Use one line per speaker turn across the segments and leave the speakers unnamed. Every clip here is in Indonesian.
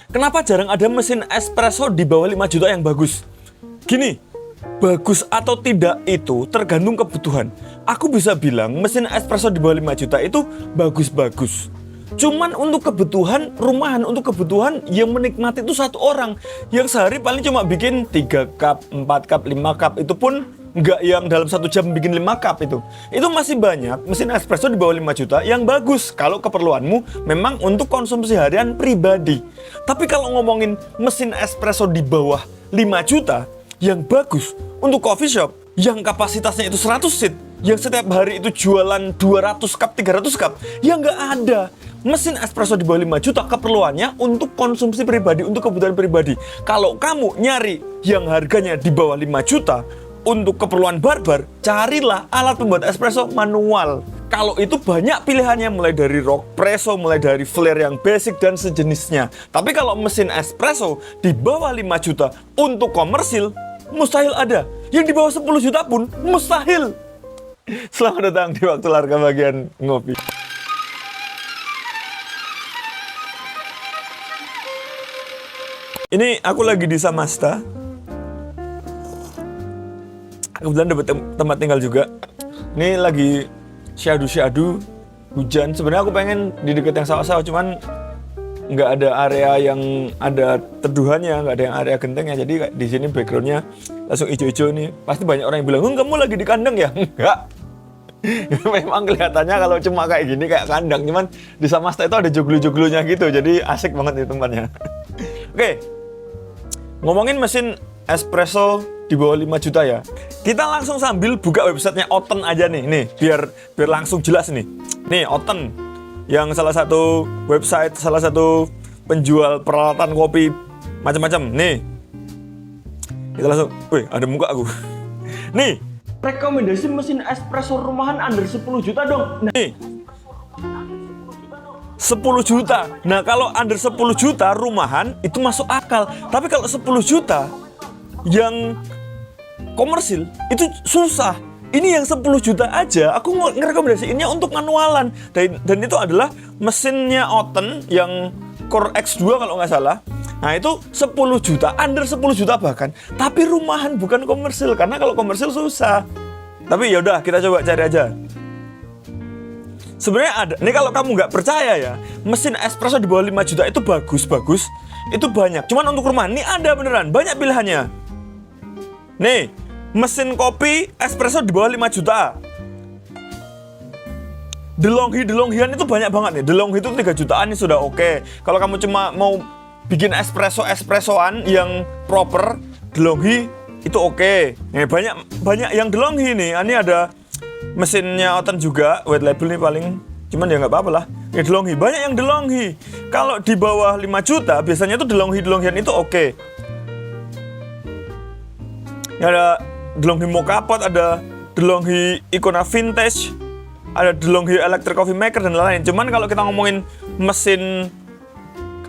Kenapa jarang ada mesin espresso di bawah 5 juta yang bagus? Gini, bagus atau tidak itu tergantung kebutuhan. Aku bisa bilang mesin espresso di bawah 5 juta itu bagus-bagus. Cuman untuk kebutuhan rumahan, untuk kebutuhan yang menikmati itu satu orang yang sehari paling cuma bikin 3 cup, 4 cup, 5 cup, itu pun nggak yang dalam 1 jam bikin 5 cup itu masih banyak mesin espresso di bawah 5 juta yang bagus kalau keperluanmu memang untuk konsumsi harian pribadi. Tapi kalau ngomongin mesin espresso di bawah 5 juta yang bagus untuk coffee shop yang kapasitasnya itu 100 seat, yang setiap hari itu jualan 200 cup, 300 cup, ya nggak ada. Mesin espresso di bawah 5 juta keperluannya untuk konsumsi pribadi, untuk kebutuhan pribadi. Kalau kamu nyari yang harganya di bawah 5 juta untuk keperluan barbar, carilah alat pembuat espresso manual. Kalau itu banyak pilihannya, mulai dari rockpresso, mulai dari flare yang basic dan sejenisnya. Tapi kalau mesin espresso di bawah 5 juta untuk komersil, mustahil ada. Yang di bawah 10 juta pun mustahil. Selamat datang di Waktu Larga bagian ngopi. Ini aku lagi di Samasta. Kebetulan dapat tempat tinggal juga. Ini lagi syahdu-syahdu, hujan. Sebenarnya aku pengen di dekat yang sawah-sawah, cuman nggak ada area yang ada teduhannya, nggak ada yang area gentengnya. Jadi di sini backgroundnya langsung hijau-hijau nih. Pasti banyak orang yang bilang, kamu lagi di kandang ya? Enggak. Memang kelihatannya kalau cuma kayak gini kayak kandang, cuman di Samasta itu ada joglo-joglonya gitu. Jadi asik banget nih tempatnya. Oke. Ngomongin mesin espresso di bawah 5 juta ya. Kita langsung sambil buka websitenya Oten aja nih. Biar langsung jelas nih. Nih Oten, yang salah satu website, salah satu penjual peralatan kopi macam-macam. Nih. Kita langsung, wih, ada muka aku. Nih, rekomendasi mesin espresso rumahan under 10 juta dong. Nih. 10 juta. Nah, kalau under 10 juta rumahan itu masuk akal. Tapi kalau 10 juta yang komersil itu susah. Ini yang 10 juta aja aku ngerekomendasiinnya untuk manualan. Dan itu adalah mesinnya Oten yang Core X2 kalau nggak salah. Nah, itu 10 juta, under 10 juta bahkan. Tapi rumahan, bukan komersil, karena kalau komersil susah. Tapi yaudah, kita coba cari aja. Sebenarnya ada. Ini kalau kamu nggak percaya ya, mesin espresso di bawah 5 juta itu bagus. Itu banyak. Cuman untuk rumahan ini ada beneran, banyak pilihannya. Nih, mesin kopi espresso di bawah 5 juta. DeLonghi itu banyak banget nih. DeLonghi itu 3 jutaan ini sudah oke. Kalau kamu cuma mau bikin espressoan yang proper, DeLonghi itu oke. Nih, banyak yang DeLonghi nih. Ini ada mesinnya Oten juga, white label nih paling. Cuman ya nggak apa-apa lah. Ya DeLonghi, banyak yang DeLonghi. Kalau di bawah 5 juta biasanya tuh DeLonghian itu oke. Ada DeLonghi Mocha Pot, ada DeLonghi Icona Vintage, ada DeLonghi Electric Coffee Maker dan lain-lain. Cuman kalau kita ngomongin mesin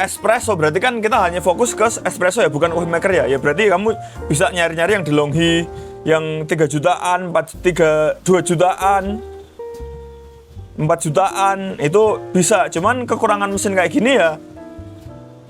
espresso berarti kan kita hanya fokus ke espresso ya, bukan coffee maker ya. Ya berarti kamu bisa nyari-nyari yang DeLonghi yang 3 jutaan, 2 jutaan, 4 jutaan itu bisa. Cuman kekurangan mesin kayak gini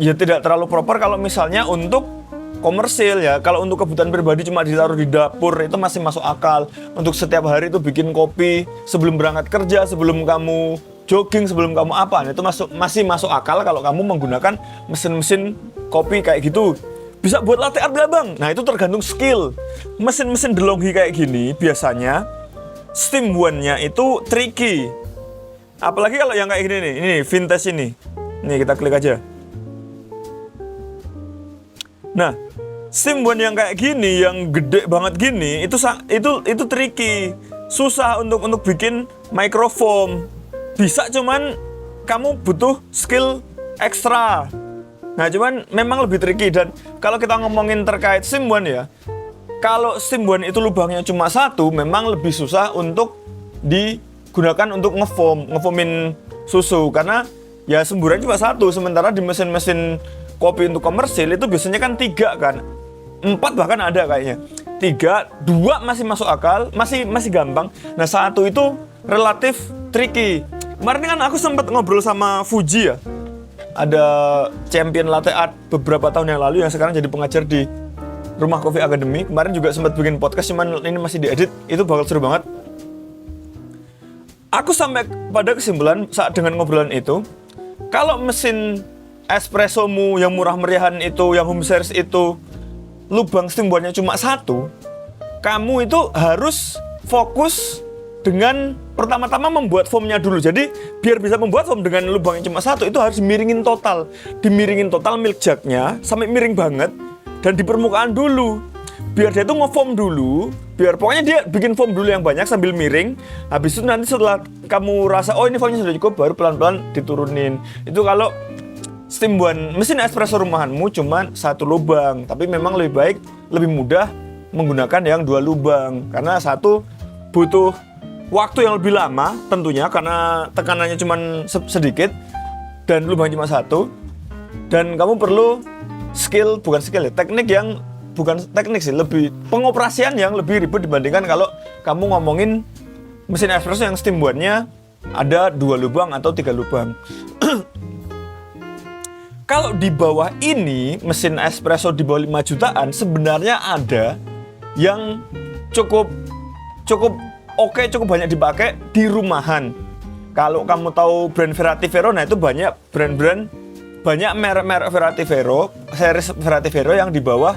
ya tidak terlalu proper kalau misalnya untuk komersil ya. Kalau untuk kebutuhan pribadi cuma ditaruh di dapur itu masih masuk akal. Untuk setiap hari itu bikin kopi sebelum berangkat kerja, sebelum kamu jogging, sebelum kamu apa, itu masih masuk akal kalau kamu menggunakan mesin-mesin kopi kayak gitu. Bisa buat latte art nggak bang? Nah itu tergantung skill. Mesin-mesin DeLonghi kayak gini biasanya steam one-nya itu tricky. Apalagi kalau yang kayak gini nih, ini vintage ini. Nih kita klik aja. Nah, steam one yang kayak gini, yang gede banget gini, itu tricky. Susah untuk bikin microfoam. Bisa, cuman kamu butuh skill ekstra. Nah, cuman memang lebih tricky. Dan kalau kita ngomongin terkait steam one ya, kalau steam one itu lubangnya cuma satu, memang lebih susah untuk digunakan untuk ngefoamin susu. Karena ya semburan cuma satu. Sementara di mesin-mesin kopi untuk komersil itu biasanya kan 3 kan. 4 bahkan ada kayaknya. 3, 2 masih masuk akal, masih gampang. Nah, 1 itu relatif tricky. Kemarin kan aku sempat ngobrol sama Fuji ya. ada champion latte art beberapa tahun yang lalu yang sekarang jadi pengajar di Rumah Coffee Academy. Kemarin juga sempat bikin podcast, cuman ini masih diedit. Itu bakal seru banget. Aku sampai pada kesimpulan saat dengan ngobrolan itu, kalau mesin espressomu yang murah meriahan itu, yang home service itu, lubang steamboardnya cuma satu, kamu itu harus fokus dengan pertama-tama membuat foamnya dulu. Jadi biar bisa membuat foam dengan lubang yang cuma satu, itu harus dimiringin total milk jugnya sampai miring banget dan di permukaan dulu. Biar dia tuh nge-foam dulu, biar pokoknya dia bikin foam dulu yang banyak sambil miring. Habis itu nanti setelah kamu rasa oh ini foamnya sudah cukup, baru pelan-pelan diturunin. Itu kalau mesin espresso rumahanmu cuma satu lubang, tapi memang lebih mudah menggunakan yang dua lubang karena satu butuh waktu yang lebih lama tentunya karena tekanannya cuma sedikit dan lubang cuma satu, dan kamu perlu teknik yang bukan teknik sih, lebih pengoperasian yang lebih ribet dibandingkan kalau kamu ngomongin mesin espresso yang steamboardnya ada 2 lubang atau 3 lubang. Kalau di bawah ini mesin espresso di bawah 5 jutaan sebenarnya ada yang cukup oke, cukup banyak dipakai di rumahan. Kalau kamu tahu brand Verrativero, nah itu banyak merek-merek Verrativero, series Verrativero yang di bawah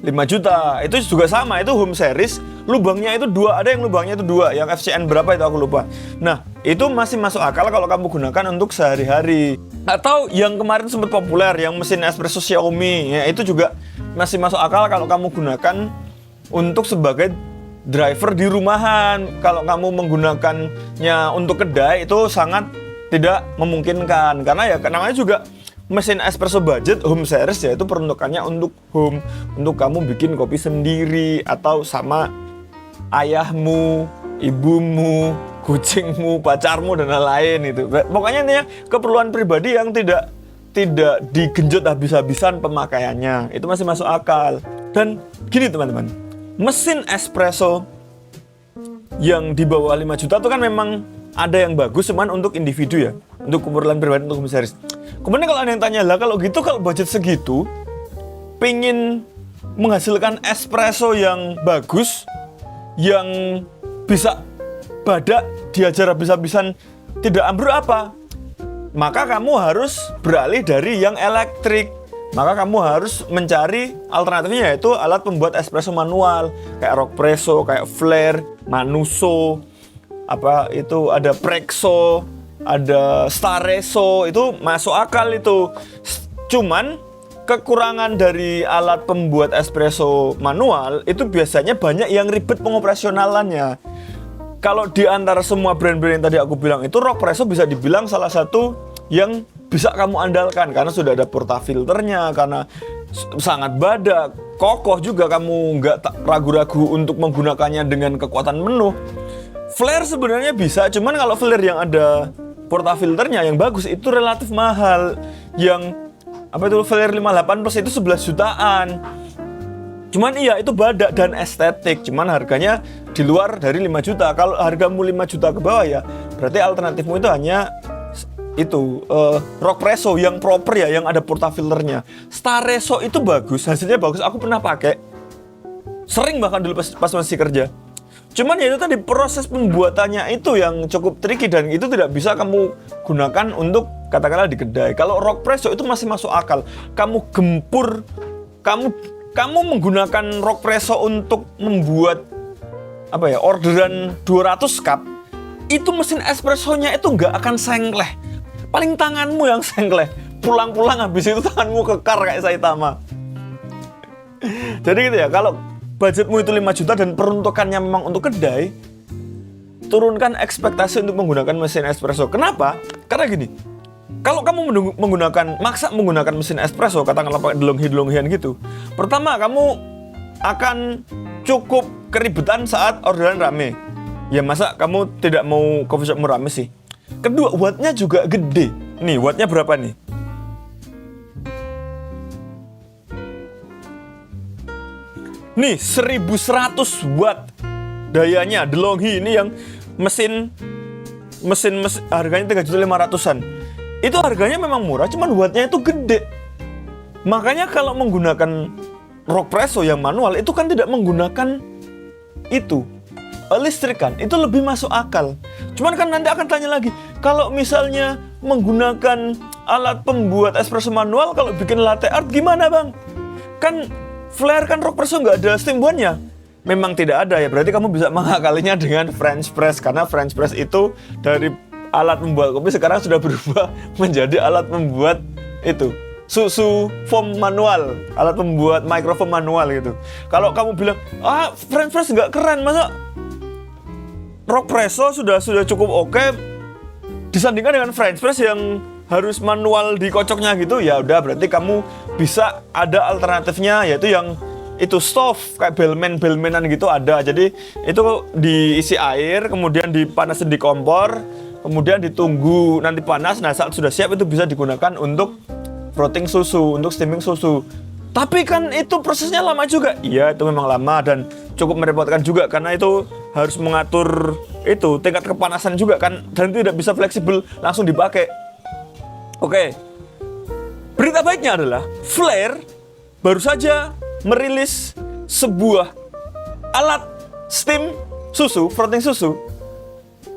5 juta. Itu juga sama, itu home series, lubangnya itu 2, ada yang lubangnya itu 2, yang FCN berapa itu aku lupa. Nah, itu masih masuk akal kalau kamu gunakan untuk sehari-hari. Atau yang kemarin sempat populer, yang mesin espresso Xiaomi, ya itu juga masih masuk akal kalau kamu gunakan untuk sebagai driver di rumahan. Kalau kamu menggunakannya untuk kedai, itu sangat tidak memungkinkan. Karena ya namanya juga mesin espresso budget home series, ya itu peruntukannya untuk home, untuk kamu bikin kopi sendiri atau sama ayahmu, ibumu, kucingmu, pacarmu dan lain-lain itu. Pokoknya intinya keperluan pribadi yang tidak digenjot habis-habisan pemakaiannya. Itu masih masuk akal. Dan gini teman-teman, mesin espresso yang di bawah 5 juta itu kan memang ada yang bagus cuman untuk individu ya, untuk keperluan pribadi, untuk home series. Kemudian kalau ada yang tanya, lah kalau gitu, kalau budget segitu pengen menghasilkan espresso yang bagus, yang bisa badak diajar habis-habisan tidak ambruk apa? Maka kamu harus beralih dari yang elektrik. Maka kamu harus mencari alternatifnya, yaitu alat pembuat espresso manual kayak Rockpresso, kayak Flare, Manuso, ada Prexo, ada Staresso, itu masuk akal itu. Cuman kekurangan dari alat pembuat espresso manual itu biasanya banyak yang ribet pengoperasionalannya. Kalau di antara semua brand-brand yang tadi aku bilang itu, Rockpresso bisa dibilang salah satu yang bisa kamu andalkan karena sudah ada portafilternya, karena sangat badak, kokoh juga, kamu nggak ragu-ragu untuk menggunakannya dengan kekuatan penuh. Flare sebenarnya bisa, cuman kalau Flare yang ada portafilternya yang bagus itu relatif mahal. Yang Flare 58 plus itu 11 jutaan. Cuman iya itu badak dan estetik, cuman harganya di luar dari 5 juta. Kalau hargamu 5 juta ke bawah ya berarti alternatifmu itu hanya itu Rockpresso yang proper ya, yang ada portafilternya. Staresso itu bagus, hasilnya bagus, aku pernah pakai, sering bahkan dulu pas masih kerja. Cuman ya itu tadi proses pembuatannya itu yang cukup tricky dan itu tidak bisa kamu gunakan untuk katakanlah di kedai. Kalau Rockpresso itu masih masuk akal. Kamu gempur, kamu menggunakan Rockpresso untuk membuat orderan 200 cup. Itu mesin espressonya itu nggak akan sengleh. Paling tanganmu yang sengleh. Pulang-pulang habis itu tanganmu kekar kayak Saitama. Jadi gitu ya, kalau budgetmu itu 5 juta dan peruntukannya memang untuk kedai, turunkan ekspektasi untuk menggunakan mesin espresso. Kenapa? Karena gini, kalau kamu maksa menggunakan mesin espresso, katakanlah pakai delonghi-delonghian gitu, pertama kamu akan cukup keribetan saat orderan rame. Ya masa kamu tidak mau coffee shopmu rame sih? Kedua, wattnya juga gede. Nih, wattnya berapa nih? Nih 1100 watt dayanya DeLonghi ini yang mesin harganya 3.500.000-an. itu harganya memang murah, cuman wattnya itu gede. Makanya kalau menggunakan Rock Presso yang manual itu kan tidak menggunakan itu listrik kan, itu lebih masuk akal. Cuman kan nanti akan tanya lagi, kalau misalnya menggunakan alat pembuat espresso manual, kalau bikin latte art gimana bang? Kan Flair kan Rock Presso nggak ada steam one-nya. Memang tidak ada ya, berarti kamu bisa mengakalinya dengan French press, karena French press itu dari alat membuat kopi sekarang sudah berubah menjadi alat membuat itu susu foam manual, alat membuat microfoam manual gitu. Kalau kamu bilang, French press nggak keren, masa Rock Presso sudah cukup oke disandingkan dengan French press yang harus manual dikocoknya gitu, ya udah berarti kamu bisa ada alternatifnya, yaitu yang itu stove kayak bellman-bellmanan gitu ada. Jadi itu diisi air, kemudian dipanasin di kompor, kemudian ditunggu nanti panas. Nah saat sudah siap itu bisa digunakan untuk frothing susu, untuk steaming susu. Tapi kan itu prosesnya lama juga. Iya, itu memang lama dan cukup merepotkan juga, karena itu harus mengatur itu tingkat kepanasan juga kan, dan tidak bisa fleksibel langsung dipakai. Oke. Berita baiknya adalah Flair baru saja merilis sebuah alat steam susu, frothing susu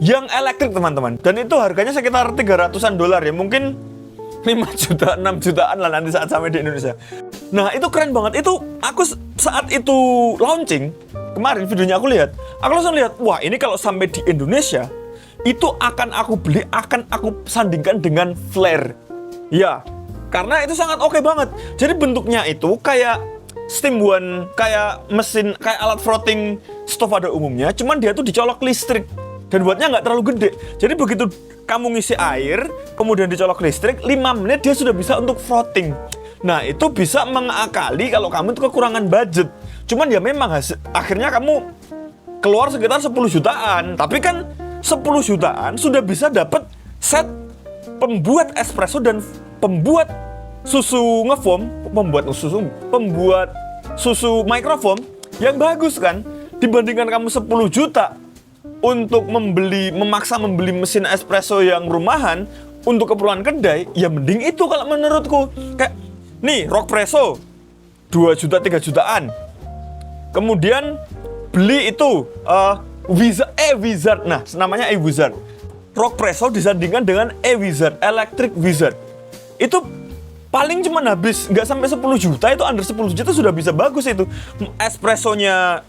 yang elektrik teman-teman. Dan itu harganya sekitar $300-an ya, mungkin 5 juta, 6 jutaan lah nanti saat sampai di Indonesia. Nah itu keren banget. Itu aku saat itu launching kemarin videonya aku langsung lihat, wah ini kalau sampai di Indonesia itu akan aku beli, akan aku sandingkan dengan Flair. Ya, karena itu sangat oke banget. Jadi bentuknya itu kayak steam one, kayak mesin, kayak alat frothing stove pada umumnya, cuman dia tuh dicolok listrik dan wattnya nggak terlalu gede. Jadi begitu kamu ngisi air, kemudian dicolok listrik, 5 menit dia sudah bisa untuk frothing. Nah itu bisa mengakali kalau kamu itu kekurangan budget. Cuman ya memang akhirnya kamu keluar sekitar 10 jutaan. Tapi kan 10 jutaan sudah bisa dapat set pembuat espresso dan pembuat susu ngefoam, pembuat susu microfoam yang bagus kan, dibandingkan kamu 10 juta untuk memaksa membeli mesin espresso yang rumahan untuk keperluan kedai. Ya mending itu kalau menurutku. Kayak nih Rock Presso 2 juta 3 jutaan, kemudian beli itu Wizard, nah namanya Wizard. Rock Presso disandingkan dengan Wizard, Electric Wizard, itu paling cuma habis nggak sampai 10 juta, itu under 10 juta sudah bisa bagus itu. Espressonya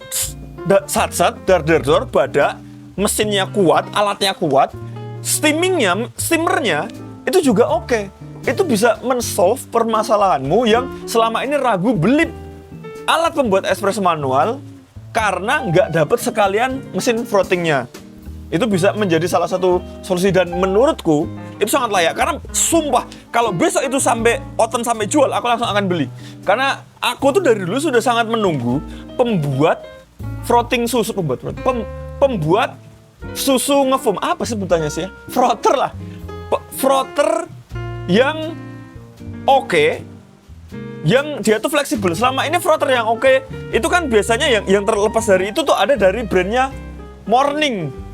sat-sat, dar-dar, badak, mesinnya kuat, alatnya kuat, steamernya itu juga oke. Itu bisa men-solve permasalahanmu yang selama ini ragu beli alat pembuat espresso manual karena nggak dapat sekalian mesin frothingnya. Itu bisa menjadi salah satu solusi, dan menurutku itu sangat layak. Karena sumpah, kalau besok itu sampai Oten sampai jual, aku langsung akan beli. Karena aku tuh dari dulu sudah sangat menunggu pembuat frothing susu, pembuat susu ngefoam, apa sebutannya sih ya? Frother lah. Frother yang oke, yang dia tuh fleksibel. Selama ini frother yang oke itu kan biasanya yang terlepas dari itu tuh ada dari brandnya Morning.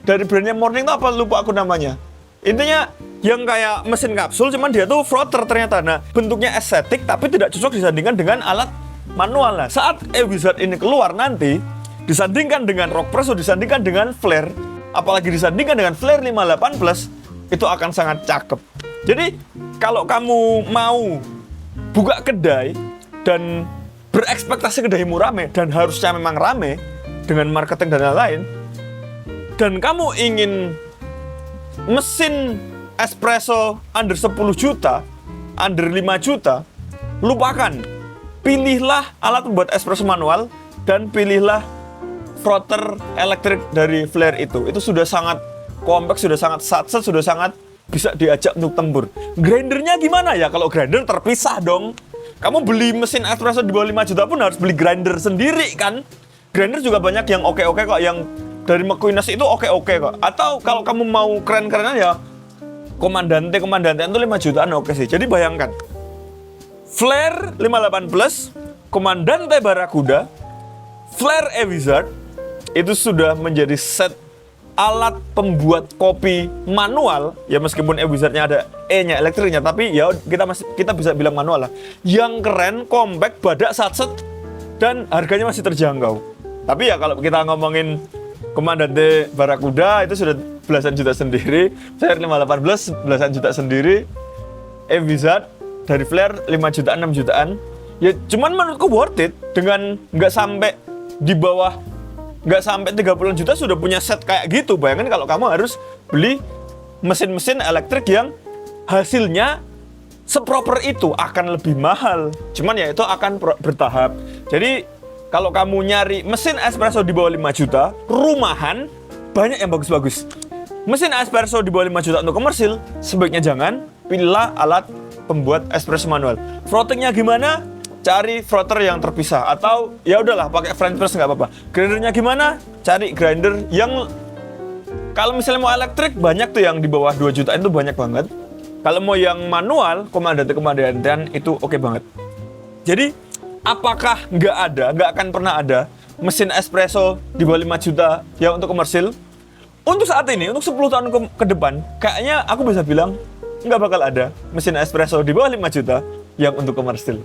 Dari brandnya Morning tuh apa, lupa aku namanya. Intinya yang kayak mesin kapsul, cuman dia tuh frother ternyata. Nah bentuknya estetik tapi tidak cocok disandingkan dengan alat manual. Nah saat Wizard ini keluar nanti, disandingkan dengan Rock Presso, disandingkan dengan Flair, apalagi disandingkan dengan Flair 58 Plus, itu akan sangat cakep. Jadi kalau kamu mau buka kedai dan berekspektasi kedaimu rame, dan harusnya memang rame dengan marketing dan lain-lain, dan kamu ingin mesin espresso under 10 juta, under 5 juta, lupakan. Pilihlah alat membuat espresso manual dan pilihlah frother elektrik dari Flair itu. Itu sudah sangat kompak, sudah sangat satset, sudah sangat bisa diajak untuk tempur. Grindernya gimana ya? Kalau grinder terpisah dong. Kamu beli mesin espresso di bawah 5 juta pun harus beli grinder sendiri kan? Grinder juga banyak yang oke-oke kok, yang dari McQueen's itu oke-oke kok. Atau kalau kamu mau keren-kerenan ya Comandante itu 5 jutaan oke sih. Jadi bayangkan, Flair 58 Plus, Comandante Barracuda, Flair Wizard, itu sudah menjadi set alat pembuat kopi manual, ya meskipun e-wizardnya ada E-nya elektriknya, tapi ya kita bisa bilang manual lah. Yang keren, compact, badak, satset, dan harganya masih terjangkau. Tapi ya kalau kita ngomongin Comandante Barracuda itu sudah belasan juta sendiri, Flare 518 belasan juta sendiri, e-wizard dari Flare 5 jutaan 6 jutaan. Ya cuman menurutku worth it dengan nggak sampai 30 juta sudah punya set kayak gitu. Bayangkan kalau kamu harus beli mesin-mesin elektrik yang hasilnya seproper itu, akan lebih mahal. Cuman ya itu akan bertahap. Jadi kalau kamu nyari mesin espresso di bawah 5 juta, rumahan, banyak yang bagus-bagus. Mesin espresso di bawah 5 juta untuk komersil, sebaiknya jangan. Pilihlah alat pembuat espresso manual. Frottingnya gimana? Cari frotter yang terpisah, atau ya udahlah pakai French press nggak apa-apa. Grindernya gimana? Cari grinder yang kalau misalnya mau elektrik banyak tuh yang di bawah 2 jutaan itu banyak banget. Kalau mau yang manual, komandan itu oke banget. Jadi apakah nggak akan pernah ada mesin espresso di bawah 5 juta yang untuk komersil? Untuk saat ini, untuk 10 tahun ke depan, kayaknya aku bisa bilang nggak bakal ada mesin espresso di bawah 5 juta yang untuk komersil.